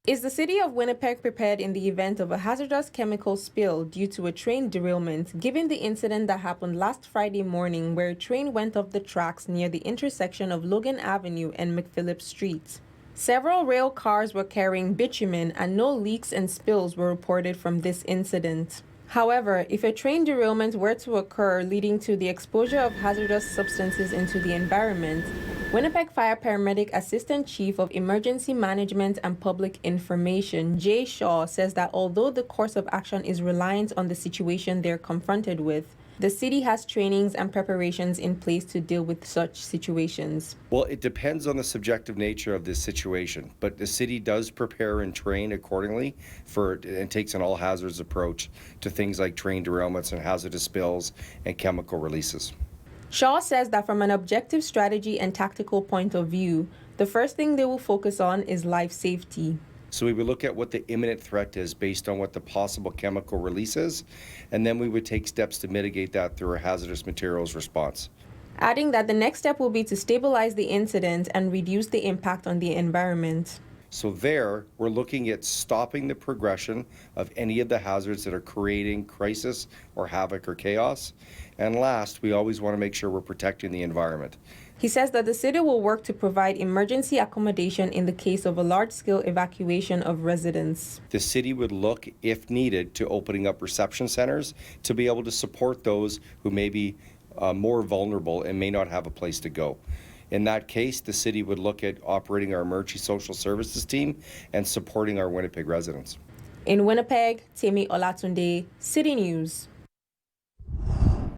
Is the city of Winnipeg prepared in the event of a hazardous chemical spill due to a train derailment, given the incident that happened last Friday morning where a train went off the tracks near the intersection of Logan Avenue and McPhillips Street? Several rail cars were carrying bitumen and no leaks and spills were reported from this incident. However, if a train derailment were to occur leading to the exposure of hazardous substances into the environment, Winnipeg Fire Paramedic Assistant Chief of Emergency Management and Public Information, Jay Shaw, says that although the course of action is reliant on the situation they're confronted with, the city has trainings and preparations in place to deal with such situations. Well, it depends on the subjective nature of this situation, but the city does prepare and train accordingly and takes an all hazards approach to things like train derailments and hazardous spills and chemical releases. Shaw says that from an objective strategy and tactical point of view, the first thing they will focus on is life safety. So we would look at what the imminent threat is based on what the possible chemical release is, and then we would take steps to mitigate that through a hazardous materials response. Adding that the next step will be to stabilize the incident and reduce the impact on the environment. So there, we're looking at stopping the progression of any of the hazards that are creating crisis or havoc or chaos. And last, we always want to make sure we're protecting the environment. He says that the city will work to provide emergency accommodation in the case of a large-scale evacuation of residents. The city would look, if needed, to opening up reception centers to be able to support those who may be more vulnerable and may not have a place to go. In that case, the city would look at operating our emergency social services team and supporting our Winnipeg residents. In Winnipeg, Temi Olatunde, City News.